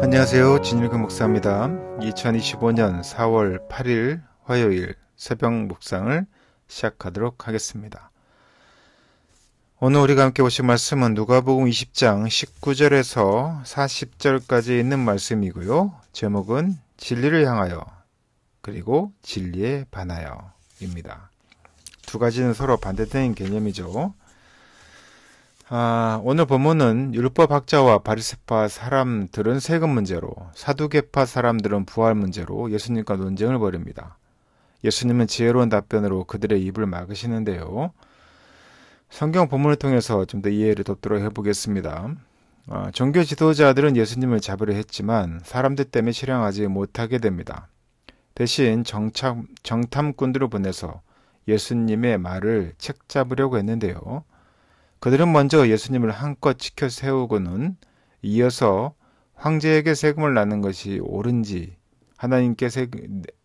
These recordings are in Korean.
안녕하세요. 진일근 목사입니다. 2025년 4월 8일 화요일 새벽 묵상을 시작하도록 하겠습니다. 오늘 우리가 함께 보실 말씀은 누가복음 20장 19절에서 40절까지 있는 말씀이고요. 제목은 진리를 향하여 그리고 진리에 반하여 입니다. 두 가지는 서로 반대되는 개념이죠. 오늘 본문은 율법학자와 바리새파 사람들은 세금 문제로, 사두개파 사람들은 부활 문제로 예수님과 논쟁을 벌입니다. 예수님은 지혜로운 답변으로 그들의 입을 막으시는데요. 성경 본문을 통해서 좀 더 이해를 돕도록 해보겠습니다. 종교 지도자들은 예수님을 잡으려 했지만 사람들 때문에 실행하지 못하게 됩니다. 대신 정탐꾼들을 보내서 예수님의 말을 책잡으려고 했는데요. 그들은 먼저 예수님을 한껏 지켜 세우고는 이어서 황제에게 세금을 나는 것이 옳은지, 하나님께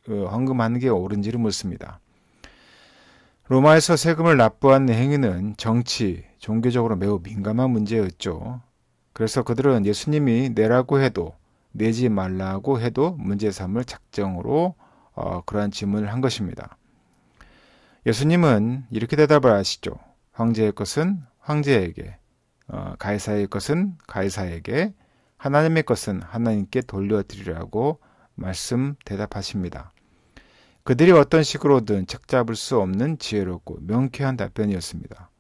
헌금하는 게 옳은지를 묻습니다. 로마에서 세금을 납부하는 행위는 정치, 종교적으로 매우 민감한 문제였죠. 그래서 그들은 예수님이 내라고 해도, 내지 말라고 해도 문제 삼을 작정으로 그러한 질문을 한 것입니다. 예수님은 이렇게 대답을 하시죠. 황제의 것은 황제에게, 가이사의 것은 가이사에게, 하나님의 것은 하나님께 돌려드리라고 대답하십니다. 그들이 어떤 식으로든 책잡을 수 없는 지혜롭고 명쾌한 답변이었습니다.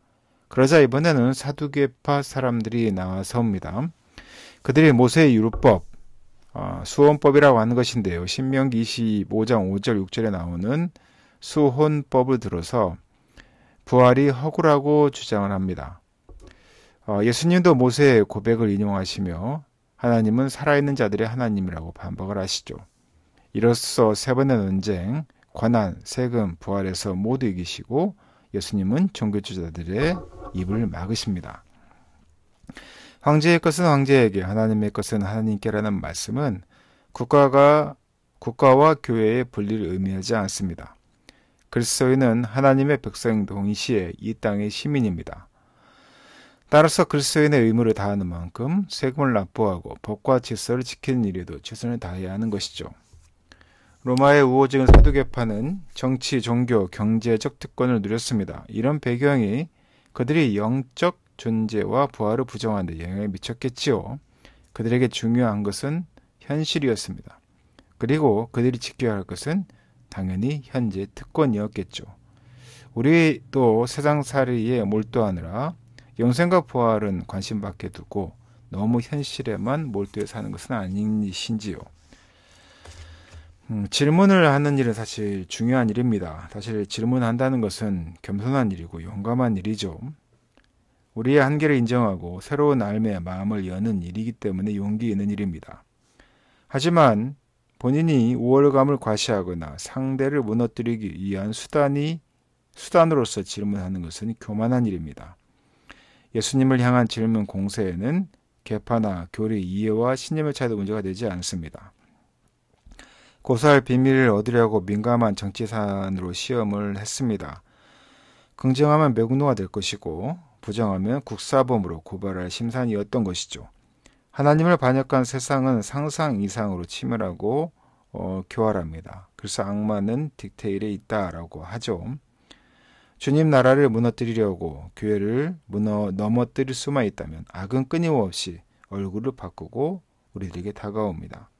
그러자 이번에는 사두개파 사람들이 나와서옵니다. 그들이 모세의 율법, 수혼법이라고 하는 것인데요. 신명기 25장 5절 6절에 나오는 수혼법을 들어서 부활이 허구라고 주장을 합니다. 예수님도 모세의 고백을 인용하시며 하나님은 살아있는 자들의 하나님이라고 반박을 하시죠. 이로써 세 번의 논쟁, 관한, 세금, 부활에서 모두 이기시고 예수님은 종교주자들의 입을 막으십니다. 황제의 것은 황제에게, 하나님의 것은 하나님께라는 말씀은 국가와 교회의 분리를 의미하지 않습니다. 그리스도인은 하나님의 백성 동시에 이 땅의 시민입니다. 따라서 그리스도인의 의무를 다하는 만큼 세금을 납부하고 법과 질서를 지키는 일에도 최선을 다해야 하는 것이죠. 로마의 우호적인 사두개파는 정치, 종교, 경제적 특권을 누렸습니다. 이런 배경이 그들이 영적 존재와 부활을 부정하는 데 영향을 미쳤겠지요. 그들에게 중요한 것은 현실이었습니다. 그리고 그들이 지켜야 할 것은 당연히 현재 특권이었겠죠. 우리도 세상살이에 몰두하느라 영생과 부활은 관심 밖에 두고 너무 현실에만 몰두해 사는 것은 아니신지요. 질문을 하는 일은 사실 중요한 일입니다. 사실 질문한다는 것은 겸손한 일이고 용감한 일이죠. 우리의 한계를 인정하고 새로운 삶의 마음을 여는 일이기 때문에 용기 있는 일입니다. 하지만 본인이 우월감을 과시하거나 상대를 무너뜨리기 위한 수단으로서 질문하는 것은 교만한 일입니다. 예수님을 향한 질문 공세에는 계파나 교리, 이해와 신념의 차이도 문제가 되지 않습니다. 고사할 비밀을 얻으려고 민감한 정치산으로 시험을 했습니다. 긍정하면 매국노가 될 것이고 부정하면 국사범으로 고발할 심산이었던 것이죠. 하나님을 반역한 세상은 상상 이상으로 치밀하고 교활합니다. 그래서 악마는 디테일에 있다라고 하죠. 주님 나라를 무너뜨리려고 교회를 넘어뜨릴 수만 있다면 악은 끊임없이 얼굴을 바꾸고 우리들에게 다가옵니다.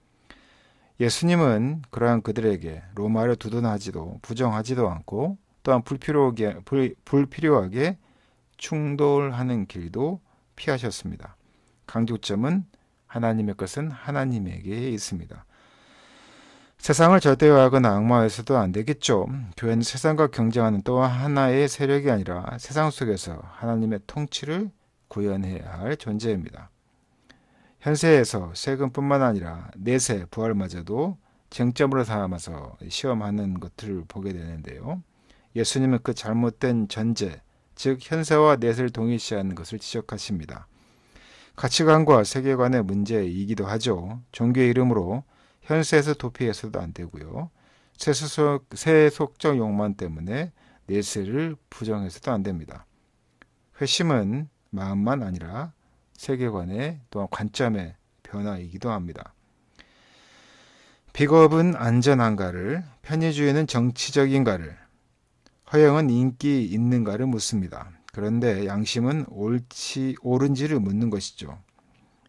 예수님은 그러한 그들에게 로마를 두둔하지도 부정하지도 않고 또한 불필요하게 충돌하는 길도 피하셨습니다. 강조점은 하나님의 것은 하나님에게 있습니다. 세상을 절대화하거나 악마해서도 안 되겠죠. 교회는 세상과 경쟁하는 또 하나의 세력이 아니라 세상 속에서 하나님의 통치를 구현해야 할 존재입니다. 현세에서 세금뿐만 아니라 내세, 부활마저도 쟁점으로 삼아서 시험하는 것들을 보게 되는데요. 예수님은 그 잘못된 전제, 즉 현세와 내세를 동일시하는 것을 지적하십니다. 가치관과 세계관의 문제이기도 하죠. 종교의 이름으로 현세에서 도피해서도 안 되고요. 세속적 욕망 때문에 내세를 부정해서도 안 됩니다. 회심은 마음만 아니라 세계관의 또한 관점의 변화이기도 합니다. 픽업은 안전한가를, 편의주의는 정치적인가를, 허영은 인기 있는가를 묻습니다. 그런데 양심은 옳은지를 묻는 것이죠.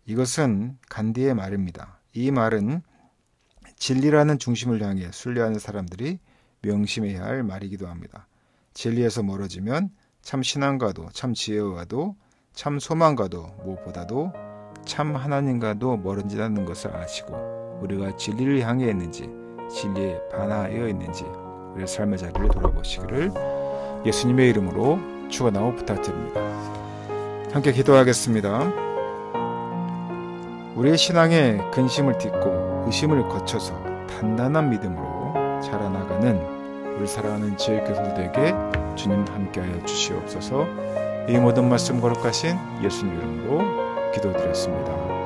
이것은 간디의 말입니다. 이 말은 진리라는 중심을 향해 순례하는 사람들이 명심해야 할 말이기도 합니다. 진리에서 멀어지면 참 신앙과도, 참 지혜와도, 참 소망과도, 무엇보다도 참 하나님과도 멀어진다는 것을 아시고 우리가 진리를 향해 있는지, 진리에 반하여 있는지 우리의 삶의 자리를 돌아보시기를 예수님의 이름으로 축원하고 부탁드립니다. 함께 기도하겠습니다. 우리의 신앙에 근심을 딛고 의심을 거쳐서 단단한 믿음으로 자라나가는 우리 사랑하는 지혜 교수들에게 주님 함께하여 주시옵소서. 이 모든 말씀 거룩하신 예수님 이름으로 기도드렸습니다.